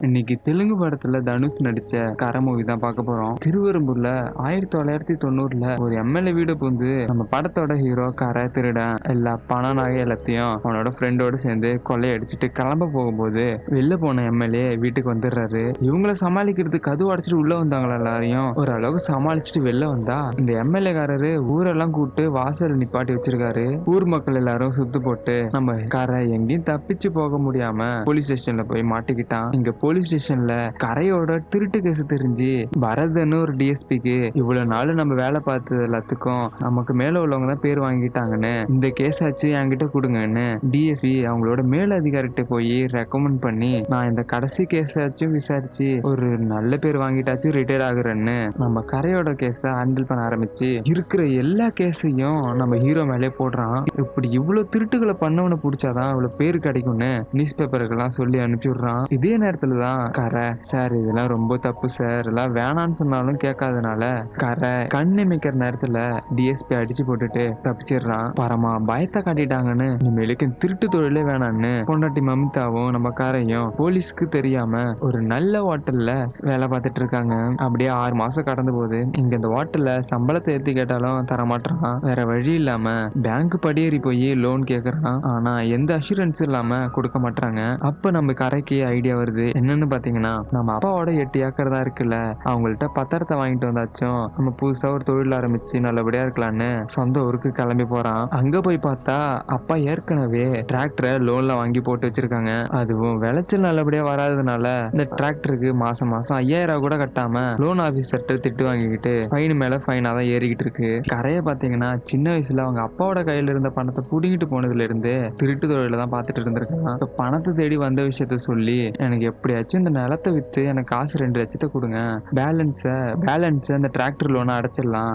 இன்னைக்கு தெலுங்கு படத்துல தனுஷ் நடிச்ச கர மூவி தான் பார்க்க போறோம். திருவெரும்பூர்ல 1990ல ஒரு எம்எல்ஏ வீடு புகுந்து நம்ம படத்தோட ஹீரோ கர திருடன் எல்லா பணம் நகை எல்லாத்தையும் அவனோட ஃப்ரெண்டோட சேர்ந்து கொள்ளையடிச்சிட்டு கிளம்ப போகும்போது வெளில போன எம்எல்ஏ வீட்டுக்கு வந்துடுறாரு. இவங்களை சமாளிக்கிறதுக்கு கதவு அடைச்சிட்டு உள்ள வந்தாங்களா எல்லாரையும் ஓரளவுக்கு சமாளிச்சுட்டு வெளில வந்தா இந்த எம்எல்ஏ காரரு ஊரெல்லாம் கூப்பிட்டு வாசல் நிப்பாட்டி வச்சிருக்காரு. ஊர் மக்கள் எல்லாரும் சுத்து போட்டு நம்ம கரை எங்கேயும் தப்பிச்சு போக முடியாம போலீஸ் ஸ்டேஷன்ல போய் மாட்டிக்கிட்டான். இங்க போலீஸ் ஸ்டேஷன்ல கரையோட திருட்டு கேஸ் தெரிஞ்சு பரதன்னு ஒரு டிஎஸ்பிக்கு இவ்வளவு நாள் நம்ம வேலை பார்த்தது எல்லாத்துக்கும் நமக்கு மேல உள்ளவங்க தான் பேர் வாங்கிட்டாங்கன்னு இந்த கேஸ் ஆச்சு என்கிட்ட கொடுங்கன்னு டிஎஸ்பி அவங்களோட மேல அதிகாரிகிட்ட போய் ரெக்கமெண்ட் பண்ணி நான் இந்த கடைசி கேஸ் ஆச்சும் விசாரிச்சு ஒரு நல்ல பேர் வாங்கிட்டாச்சும் ரிட்டையர் ஆகுறேன்னு நம்ம கரையோட கேஸ ஹேண்டில் பண்ண ஆரம்பிச்சு இருக்கிற எல்லா கேஸையும் நம்ம ஹீரோ மேலே போடுறான். இப்படி இவ்வளவு திருட்டுகளை பண்ணவனை பிடிச்சாதான் இவ்வளவு பேர் கிடைக்கும்னு நியூஸ் பேப்பருக்கெல்லாம் சொல்லி அனுப்பி விடுறான். இதே நேரத்துல தான் கரை சார் இதெல்லாம் ரொம்ப தப்பு சார் எல்லாம் வேணான்னு சொன்னாலும் கேட்காதனால கரை கண்ணிமைக்கிற நேரத்துல டிஎஸ்பி அடிச்சு போட்டுட்டு தப்பிச்சிடுறான். பரமா பயத்தை காட்டிட்டாங்கன்னு இனிமேலுக்கு திருட்டு தொழிலே வேணான்னு பொண்டாட்டி மமிதாவும் நம்ம கரையும் போலீஸ்க்கு தெரியாம ஒரு நல்ல ஹோட்டல்ல வேலை பார்த்துட்டு இருக்காங்க. அப்படியே 6 மாசம் கடந்து போகுது. இங்க இந்த ஹோட்டல்ல சம்பளத்தை ஏத்தி கேட்டாலும் தரமாட்டான். வேற வழி இல்லாம பேங்க் படியேறி போய் லோன் கேக்குறான். ஆனா எந்த அஷூரன்ஸ் இல்லாம கொடுக்க மாட்டாங்க. அப்ப நம்ம கரைக்கு ஐடியா வருது. என்னன்னு பாத்தீங்கன்னா நம்ம அப்பாவோட 8 ஏக்கர் தான் இருக்குல்ல, அவங்கள்ட்ட பத்திரத்தை வாங்கிட்டு வந்தாச்சும் நம்ம புதுசா ஒரு தொழில் ஆரம்பிச்சு நல்லபடியா இருக்கலாம்னு சொந்த ஊருக்கு கிளம்பி போறான். அங்க போய் பார்த்தா அப்பா ஏற்கனவே டிராக்டரை லோன்ல வாங்கி போட்டு வச்சிருக்காங்க. அதுவும் விளைச்சல் நல்லபடியா வராததுனால இந்த டிராக்டருக்கு மாசம் மாசம் 5000 கூட கட்டாம லோன் ஆபீசர்கிட்ட திட்டு வாங்கிக்கிட்டு ஃபைன் மேல ஃபைனா தான் ஏறிக்கிட்டு இருக்கு. கரையை பாத்தீங்கன்னா சின்ன வயசுல அவங்க அப்பாவோட கையில இருந்த பணத்தை புடிங்கிட்டு போனதுல இருந்து திருட்டு தொழில தான் பார்த்துட்டு இருந்திருக்கான். பணத்தை தேடி வந்த விஷயத்த சொல்லி எனக்கு எப்படியாச்சும் இந்த நிலத்தை வித்து எனக்கு காசு 2 லட்சத்தை கொடுங்க, பேலன்ஸ இந்த டிராக்டர் லோனை அடைச்சிடலாம்,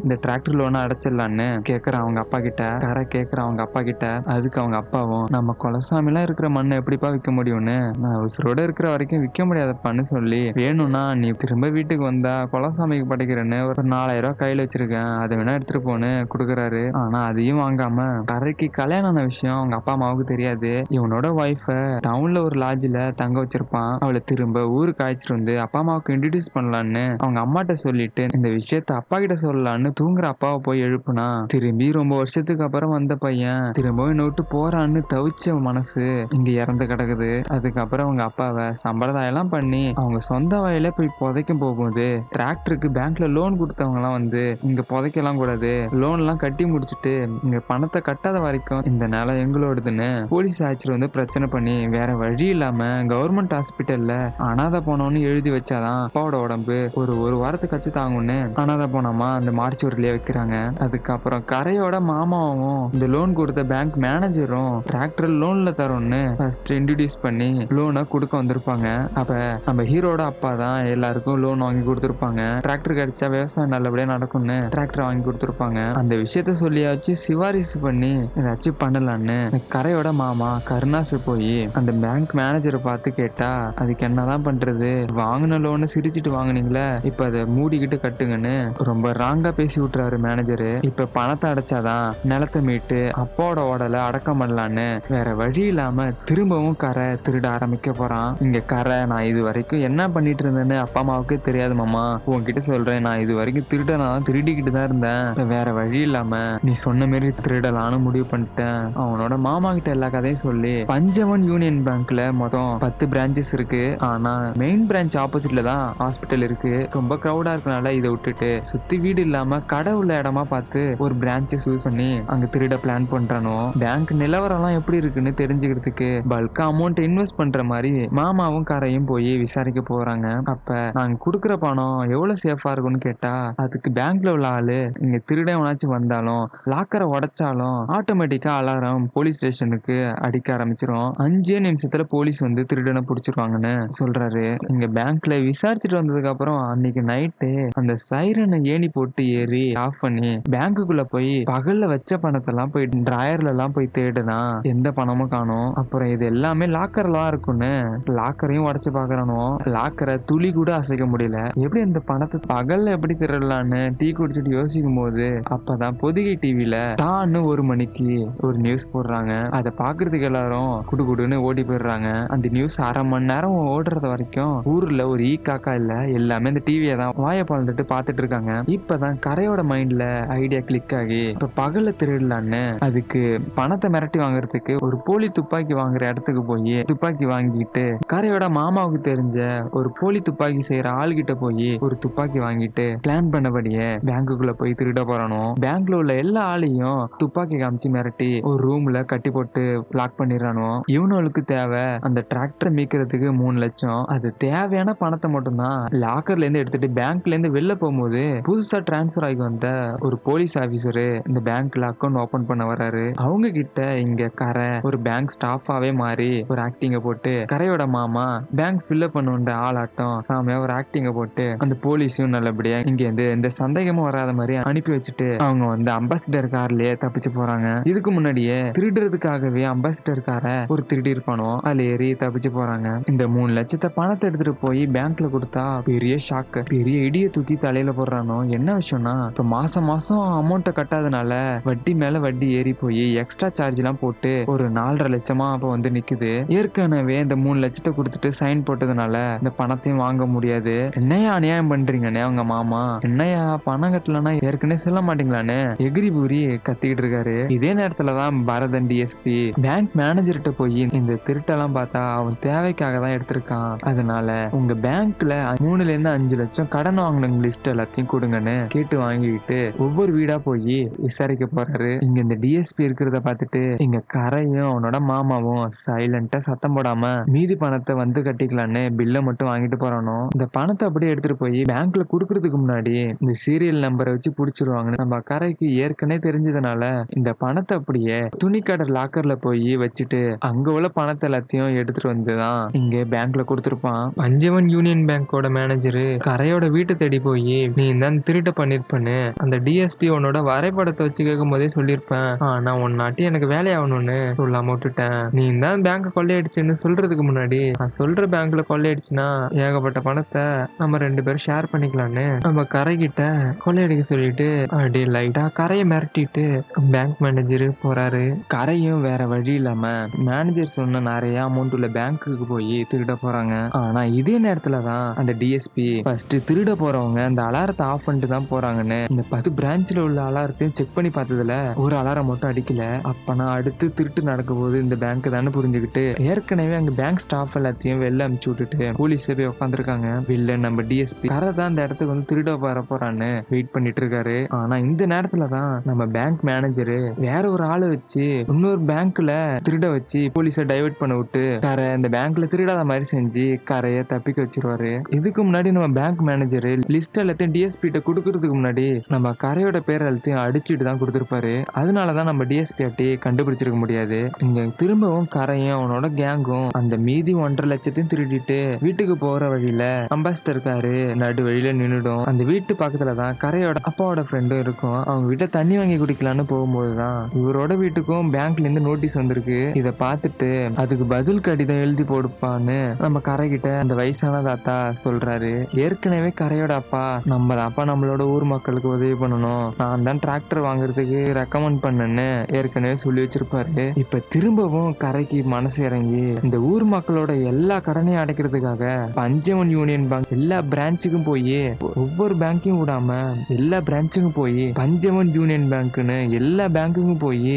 இந்த டிராக்டர் லோனை அடைச்சிடலான்னு கேட்கறான் அவங்க அப்பா கிட்ட. கரை கேட்கறான் அவங்க அப்பா கிட்ட. அதுக்கு அவங்க அப்பாவும் நம்ம குலசாமிலாம் இருக்கிற மண்ணை எப்படிப்பா விற்க முடியும்னு, நான் உசுரோட இருக்கிற வரைக்கும் விற்க முடியாதப்பான்னு சொல்லி வேணும்னா நீ திரும்ப வீட்டுக்கு வந்தா குலசாமிக்கு படைக்கிறேன்னு ஒரு 4000 ரூபாய் கையில வச்சிருக்கேன், அதை வேணா எடுத்துட்டு போன்னு கொடுக்குறாரு. ஆனா அதையும் வாங்காம கரைக்கு கல்யாணம் ஆன விஷயம் அவங்க அப்பா அம்மாவுக்கு தெரியாது. இவனோட ஒய்ஃப டவுன்ல ஒரு லாட்ஜ்ல தங்க வச்சிருப்பான். அவளை திரும்ப ஊருக்கு அழைச்சிட்டு வந்து அப்பா அம்மாவுக்கு இன்ட்ரடியூஸ் பண்ணலான்னு அவங்க அம்மாட்ட சொல்லிட்டு இந்த விஷயத்த அப்பா கிட்ட சொல்லலான்னு தூங்குற அப்பாவை போய் எழுப்புனா திரும்பி ரொம்ப வருஷத்துக்கு அப்புறம் வந்த பையன் திரும்ப என்னை விட்டு போறான்னு தவிச்ச மனசு இங்க இறந்து கிடக்குது. அதுக்கப்புறம் அவங்க அப்பாவை சம்பிரதாயம் எல்லாம் பண்ணி அவங்க சொந்த வயல போய் புதைக்கும் போகும்போது டிராக்டருக்கு பேங்க்ல லோன் கொடுத்தவங்க எல்லாம் வந்து இங்க புதைக்கலாம் கூடாது, லோன் எல்லாம் கட்டி முடிச்சுட்டு இங்க பணத்தை கட்டாத வரைக்கும் இந்த நிலம் எங்களோடுதுன்னு போலீஸ் ஆட்சியில் வந்து பிரச்சனை பண்ணி வேற வழி இல்லாம கவர்மெண்ட் ஹாஸ்பிட்டல்ல அனாதை போனோம்னு எழுதி வச்சாதான் அப்பாவோட உடம்பு ஒரு வாரத்துக்கு தாங்கும்னு அனாதை போனோமா அந்த மார்ச்சுரிலேயே வைக்கிறாங்க. அதுக்கப்புறம் கரையோட மாமாவும் இந்த லோன் கொடுத்த பேங்க் மேனேஜரும் டிராக்டர் லோன்ல தரோம்னு ஃபர்ஸ்ட் இன்ட்ரடியூஸ் பண்ணி லோனை கொடுக்க வந்திருப்பாங்க. அப்ப நம்ம ஹீரோட அப்பா தான் எல்லாருக்கும் லோன் வாங்கி கொடுத்துருப்பாங்க. டிராக்டர் கிடைச்சா விவசாயம் நல்லபடியா நடக்கும்னு டிராக்டர் வாங்கி கொடுத்துருப்பாங்க. அந்த விஷயத்த சொல்லியாச்சு சிபாரிசு பண்ணி ஏதாச்சும் பண்ணலான்னு கரையோட மாமா கருணாசு போய் அந்த பேங்க் மேனேஜரை பார்த்து கேட்டா அதுக்கு என்னதான் பண்றது, வாங்கின லோனை சிரிச்சிட்டு வாங்கினீங்களே இப்ப அதை மூடிக்கிட்டு கட்டுங்கன்னு ரொம்ப ராங்கா பேசி விட்டுறாரு மேனேஜரு. இப்ப பணத்தை அடைச்சாதான் நிலத்தை மீட்டு அப்பாவோட உடலை அடக்கம் பண்ணலான்னு வேற வழி இல்லாம திரும்பவும் கரை திருட ஆரம்பிக்க போறான். இங்க கரை நான் இது வரைக்கும் என்ன பண்ணிட்டு இருந்தேன்னு அப்பா அம்மாவுக்கே தெரியாது மாமா, உன்கிட்ட சொல்றேன் நான் இது வரைக்கும் திருடனாதான் திருடிக்கிட்டு தான் இருந்தேன், வேற வழி இல்லாம நீ சொன்ன மாதிரி திருடலான்னு முடிவு பண்ணிட்டேன். அவனோட மாமா கிட்ட எல்லா கதையும் சொல்லி பஞ்சவன் யூனியன் பேங்க்ல மொத்தம் 10 பிரான்ச்சஸ் இருக்கு. ஆனா மெயின் பிரான்ச் ஆப்போசிட்ல தான் ஹாஸ்பிட்டல் இருக்கு. ரொம்ப கிரௌடா இருக்கனால இதை விட்டுட்டு சுத்தி வீடு இல்லாம கடை உள்ள இடமா பார்த்து ஒரு பிரான்ச்சை சூஸ் பண்ணி அங்க திருட பிளான் பண்றானோ. பேங்க் நிலவரம் எல்லாம் எப்படி இருக்குன்னு தெரிஞ்சுக்கிறதுக்கு பல்கா அமௌண்ட் இன்வெஸ்ட் பண்ற மாதிரி மாமாவும் கரையும் போய் விசாரிக்க போறாங்க. அப்ப நாங்க குடுக்கற பணம் எவ்வளவு சேஃபா இருக்கும்னு கேட்டா அதுக்கு பேங்க்ல உள்ள ஆளு இங்க திருடவனாச்சும் வந்தாலும் லாக்கரை உடைச்சாலும் ஆட்டோமேட்டிக்கா அலாரம் போலீஸ் ஸ்டேஷனுக்கு அடிக்க ஆரம்பிச்சிரும். 5 நிமிஷத்துல போலீஸ் வந்து திருடனை பிடிச்சிருவாங்கன்னு சொல்றாரு. இங்க பேங்க்ல விசாரிச்சுட்டு வந்ததுக்கு அப்புறம் அன்னைக்கு நைட்டு அந்த சைரனை ஏணி போட்டு ஏறி ஆஃப் பண்ணி பேங்குக்குள்ள போய் பகல்ல வச்ச பணத்தை எல்லாம் போய் டிராயர்ல எல்லாம் போய் தேடுனா எந்த பணமும் காணும். அப்புறம் இது எல்லாமே லாக்கர்ல தான் இருக்கும்னு லாக்கரையும் உடைச்சு பாக்குறானோ. லாக்கரை துளி கூட அசைக்க முடியல. எப்படி இந்த பணத்தை பகல்ல எப்படி திருடலான்னு டீ குடிச்சிட்டு யோசிக்கும் போது அப்பதான் பொதிகை டிவில டான்னு 1 மணிக்கு ஒரு நியூஸ் போடுறாங்க. அதை பாக்குறதுக்கு எல்லாரும் குடுகுடுன்னு ஓடி போயிடுறாங்க. அந்த நியூஸ் அரை மணி நேரம் ஓடுறது வரைக்கும் ஊர்ல ஒரு காக்கா இல்ல, எல்லாமே இந்த டிவியை தான் வாயை பழந்துட்டு பாத்துட்டு இருக்காங்க. இப்பதான் கரையோட மைண்ட்ல ஐடியா கிளிக் ஆகி இப்ப பகல்ல திருடலான்னு அதுக்கு பணத்தை மிரட்டி வாங்குறதுக்கு ஒரு போலி துப்பாக்கி வாங்குற இடத்துக்கு போய் துப்பாக்கி வாங்கிட்டு கரையோட மாமாவுக்கு தெரிஞ்ச ஒரு போலி துப்பாக்கி செய்யற ஆள்கிட்ட போய் ஒரு துப்பாக்கி வாங்கிட்டு பிளான் பண்ணபடியே பேங்குக்குள்ள போய் திருட போறானோ. பேங்க்ல உள்ள எல்லா ஆளையும் துப்பாக்கி காமிச்சு மிரட்டி ஒரு ரூம்ல கட்டி போட்டு லாக் பண்ணிடுறானோ. இவனுக்கு தேவை அந்த டிராக்டர் மீக்கிறதுக்கு 3 லட்சம். அது தேவையான பணத்தை மட்டும்தான் லாக்கர்ல இருந்து எடுத்துட்டு பேங்க்ல இருந்து வெளில போகும்போது புதுசா டிரான்ஸ்பர் ஆகி வந்த ஒரு போலீஸ் ஆபீசரு இந்த பேங்க்ல அக்கௌண்ட் ஓபன் பண்ண வராரு. அவங்க கிட்ட இங்க கரை ஒரு பேங்க் ஸ்டாஃபாவே மாறி ஒரு ஆக்டிங்க போட்டு கரையோட மாமா பேங்க் ஃபில்அப் பண்ணுன்ற ஆளாட்டம் சாமியா ஒரு ஆக்டிங்க போட்டு அந்த போலீஸையும் நல்லபடியா இங்க இருந்து எந்த சந்தேகமும் வராத மாதிரி அனுப்பி வச்சுட்டு அவங்க வந்து அம்பாசிடர் கார்லயே தப்பிச்சு போறாங்க. இதுக்கு முன்னாடியே திருடுறதுக்காகவே அம்பாசிடர் காரை ஒரு திருடி இருப்பானோ அதுல ஏறி தப்பிச்சு போறாங்க. இந்த 3 லட்சத்தை பணத்தை எடுத்துட்டு போய் பேங்க்ல கொடுத்தா பெரிய ஷாக்கு, பெரிய இடியை தூக்கி தலையில போடுறானோ. என்ன விஷயம்னா இப்ப மாசம் மாசம் அமௌண்ட்டை கட்டாதனால வட்டி மேல வட்டி ஏறி போய் எக்ஸ்ட்ரா சார்ஜ் எல்லாம் போட்டு ஒரு 4.5 லட்சமா அப்ப வந்து நிக்குது. ஏற்கனவே இந்த 3 லட்சத்தை கொடுத்துட்டு சைன் போட்டதுனால இந்த பணத்தையும் வாங்க முடியாது. என்னையா அநியாயம் பண்றீங்கன்னு அவங்க மாமா, என்னையா பணம் கட்டலன்னா ஏற்கனவே சொல்ல மாட்டீங்களான்னு எகிரி பூரி கத்திக்கிட்டு இருக்காரு. இதே நேரத்துலதான் பரதன் டிஎஸ்பி பேங்க் மேனேஜர்கிட்ட போய் இந்த திருட்டெல்லாம் பார்த்தா அவன் தேவைக்காக தான் எடுத்திருக்கான், அதனால உங்க பேங்க்ல 3ல இருந்து 5 லட்சம் கடன் வாங்கின லிஸ்ட் எல்லாத்தையும் கொடுங்கன்னு கேட்டு வாங்கிட்டு ஒவ்வொரு வீடா போய் விசாரிக்க போறாரு. இங்க இந்த டிஎஸ்பி இருக்கிறத பார்த்துட்டு இங்க கரையும் அவனோட மாமாவும் சைலண்டா சத்தம் போடாம மீதி பணத்தை வந்து கட்டிக்கலான்னு பில்ல மட்டும் வாங்கிட்டு போறானோ. இந்த பணத்தை அப்படியே எடுத்துட்டு போய் பேங்க்ல குடுக்கறதுக்கு முன்னாடி இந்த சீரியல் நம்பரை வச்சு புடிச்சிருவாங்கன்னு நம்ம கரைக்கு ஏற்கனவே தெரிஞ்சதுனால இந்த பணத்தை அப்படியே துணிக்கடை லாக்கர்ல போய் வச்சுட்டு அங்க உள்ள பணத்தை எல்லாத்தையும் எடுத்துட்டு வந்துதான் இங்க பேங்க்ல கொடுத்துருப்பான். பஞ்சவன் யூனியன் பேங்கோட மேனேஜரு கரையோட வீட்டை தேடி போய் நீ தான் திருட்ட பண்ணிருப்பேன்னு அந்த டிஎஸ்பி உன்னோட வரைபடத்தை வச்சு கேட்கும் போதே சொல்லியிருப்பேன். நான் உன் நாட்டி எனக்கு வேலையாகணும்னு சொல்லாம விட்டுட்டேன். நீ தான் பேங்க கொள்ளையடிச்சுன்னு சொல்றதுக்கு முன்னாடி நான் சொல்ற பேங்க்ல கொள்ளையடிச்சுன்னா ஏகப்பட்ட பணத்தை நம்ம 2 பேரும் ஷேர் பண்ணிக்கலான்னு நம்ம கரை கிட்ட கொள்ளையடிக்க சொல்லிட்டு அப்படியே லைட்டா கரையை மிரட்டிட்டு பேங்க் மேனேஜர் போறாரு. கரையும் வேற வழி இல்லாம மேனேஜர் சொன்ன நிறைய அமௌண்ட் உள்ள பேங்க்குக்கு போய் திருட போறாங்க. ஆனா இதே நேரத்துலதான் அந்த டிஎஸ்பி ஃபர்ஸ்ட் திருட போறவங்க அந்த அலாரத்தை ஆஃப் பண்ணிட்டு தான் போறாங்கன்னு இந்த 10 பிரான்ச்ல உள்ள அலாரத்தையும் செக் பண்ணி பார்த்ததுல ஒரு அலாரம் மட்டும் அடிக்கல. அப்பனா அடுத்து திருட்டு நடக்கும் போது இந்த பேங்க் தானே புரிஞ்சுக்கிட்டு ஏற்கனவே அங்க பேங்க் ஸ்டாஃப் எல்லாத்தையும் வெளில அனுப்பிச்சு விட்டுட்டு போலீஸ் போய் உட்காந்துருக்காங்க. வெளில நம்ம டிஎஸ்பி கரை தான் அந்த இடத்துக்கு வந்து திருட வர போறான்னு வெயிட் பண்ணிட்டு இருக்காரு. ஆனா இந்த நேரத்துல தான் நம்ம பேங்க் மேனேஜரு வேற ஒரு ஆளை வச்சு இன்னொரு பேங்க்ல திருட வச்சு போலீஸை டைவர்ட் பண்ண விட்டு கரை இந்த பேங்க்ல திருடாத மாதிரி செஞ்சு கரையை தப்பிக்க வச்சிருவாரு. இதுக்கு முன்னாடி நம்ம பேங்க் மேனேஜர் லிஸ்ட் எல்லாத்தையும் டிஎஸ்பி கிட்ட கொடுக்கறதுக்கு முன்னாடி நம்ம கரையோட பேர் எல்லாத்தையும் அடிச்சுட்டு தான் கொடுத்துருப்பாரு. அதனாலதான் நம்ம டிஎஸ்பி ஆட்டி கண்டுபிடிச்சிருக்க முடியாது. இங்க திரும்பவும் கரையும் அவனோட கேங்கும் அந்த மீதி 1.5 லட்சத்தையும் திருடிட்டு வீட்டுக்கு போற வழியில அம்பாசிடர் காரு நடு வழியில நின்னுடும். அந்த வீட்டு பக்கத்துலதான் கரையோட அப்பாவோட ஃப்ரெண்டும் இருக்கும். அவங்க வீட்டை தண்ணி வாங்கி குடிக்கலான்னு போகும்போதுதான் இவரோட வீட்டுக்கும் பேங்க்ல இருந்து நோட்டீஸ் வந்திருக்கு. இத பார்த்துட்டு அதுக்கு பதில் கடிதம் எழுதி போடுப்பான்னு நம்ம கரை கிட்ட அந்த வயசான தாத்தா சொல்றாரு. ஏற்கனவே கரையோட அப்பா நம்ம அப்பா நம்மளோட ஊர் மக்களுக்கு உதவி பண்ணணும், நான் தான் டிராக்டர் வாங்குறதுக்கு ரெக்கமெண்ட் பண்ணேன்னு ஏற்கனவே சொல்லி வச்சிருப்பாரு. இப்ப திரும்பவும் கரைக்கு மனசு இறங்கி இந்த ஊர் மக்களோட எல்லா கடனையும் அடைக்கிறதுக்காக பஞ்சவன் யூனியன் பேங்க் எல்லா பிரான்ச்சுக்கும் போய் ஒவ்வொரு பேங்கையும் விடாம எல்லா பிரான்ச்சுக்கும் போய் பஞ்சவன் யூனியன் பேங்க்னு எல்லா பேங்குக்கும் போய்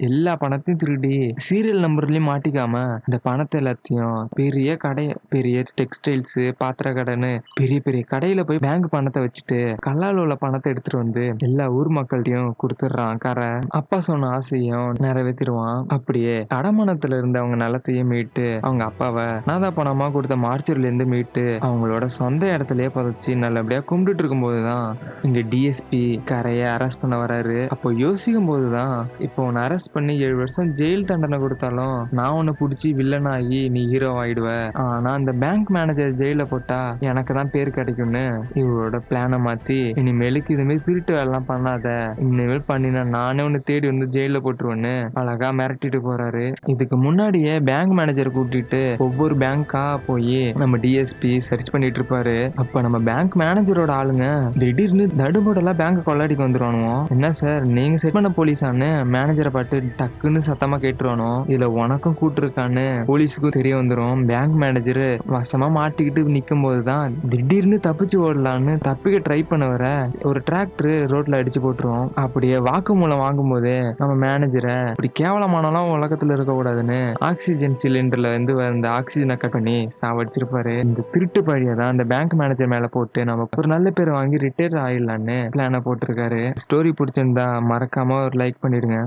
எல்லா பணத்தையும் திருடி சீரியல் நம்பர்லயும் மாட்டிக்காம இந்த பணத்தை எல்லாத்தையும் பெரிய டெக்ஸ்டைல்ஸ் பாத்திர கடைன்னு பெரிய பெரிய கடையில போய் பேங்க் பணத்தை வச்சுட்டு கல்லால் உள்ள பணத்தை எடுத்துட்டு வந்து எல்லா ஊர் மக்கள்கிட்டையும் கொடுத்துடுறான். கரை அப்பா சொன்ன ஆசையும் நிறைவேற்றிடுவான். அப்படியே அடமானத்துல இருந்து அவங்க நிலத்தையும் மீட்டு அவங்க அப்பாவை நாதா பணமா கொடுத்த மார்ச்சர்ல இருந்து மீட்டு அவங்களோட சொந்த இடத்துலயே புதைச்சி நல்லபடியா கும்பிட்டு இருக்கும் போதுதான் இங்க டிஎஸ்பி கரையை அரெஸ்ட் பண்ண வராரு. அப்போ யோசிக்கும் போதுதான் இப்போ உன்னை அரெஸ்ட் பண்ணி 7 வருஷம் ஜெயில் தண்டனை கொடுத்தாலும் நான் உன்னை பிடிச்சி வில்லன் ஆகி நீ ஹீரோ ஆயிடுவ, ஆனா அந்த பேங்க் மேனேஜர் ஜெயில போட்டா எனக்கு தான் பேர் கிடைக்கும்னு இவரோட பிளானை மாத்தி இனிமேலுக்கு இதுமாரி திருட்டு வேலைலாம் பண்ணாத, இனிமேல் பண்ணினா நானே உன்னை தேடி வந்து ஜெயில போட்டுருவேன்னு அழகா மிரட்டிட்டு போறாரு. இதுக்கு முன்னாடியே பேங்க் மேனேஜர் கூட்டிட்டு ஒவ்வொரு பேங்கா போய் நம்ம டிஎஸ்பி சர்ச் பண்ணிட்டு இருப்பாரு. அப்ப நம்ம பேங்க் மேனேஜரோட ஆளுங்க திடீர்னு தடுபடலா பேங்க் கொள்ளாடிக்கு வந்துருவானுவோம். என்ன சார் நீங்க செட் பண்ண போலீஸான்னு மேனேஜரை பார்த்து டக்குன்னு சத்தமா கேட்டுருவானோ. இதுல உனக்கு உனக்கும் கூட்டிருக்கான்னு போலீஸுக்கும் தெரிய வந்துரும். பேங்க் மேனேஜர் வசமா மாட்டிக்கிட்டு நிக்கும் போதுதான் திடீர்னு தப்பிச்சு ஓடலான்னு தப்பிக்க ட்ரை பண்ண வர ஒரு டிராக்டர் ரோட்ல அடிச்சு போட்டுரும். அப்படியே வாக்குமூலம் வாங்கும் போதே நம்ம மேனேஜரை இப்படி கேவலமானலாம் உலகத்துல இருக்க கூடாதுன்னு ஆக்சிஜன் சிலிண்டர்ல வந்த ஆக்சிஜனை கட் பண்ணி சாவடிச்சிருப்பாரு. இந்த திருட்டு பழியை தான் அந்த பேங்க் மேனேஜர் மேல போட்டு நம்ம ஒரு நல்ல பேர் வாங்கி ரிட்டையர் ஆயிடலான்னு பிளான போட்டிருக்காரு. ஸ்டோரி பிடிச்சிருந்தா மறக்காம ஒரு லைக் பண்ணிடுங்க.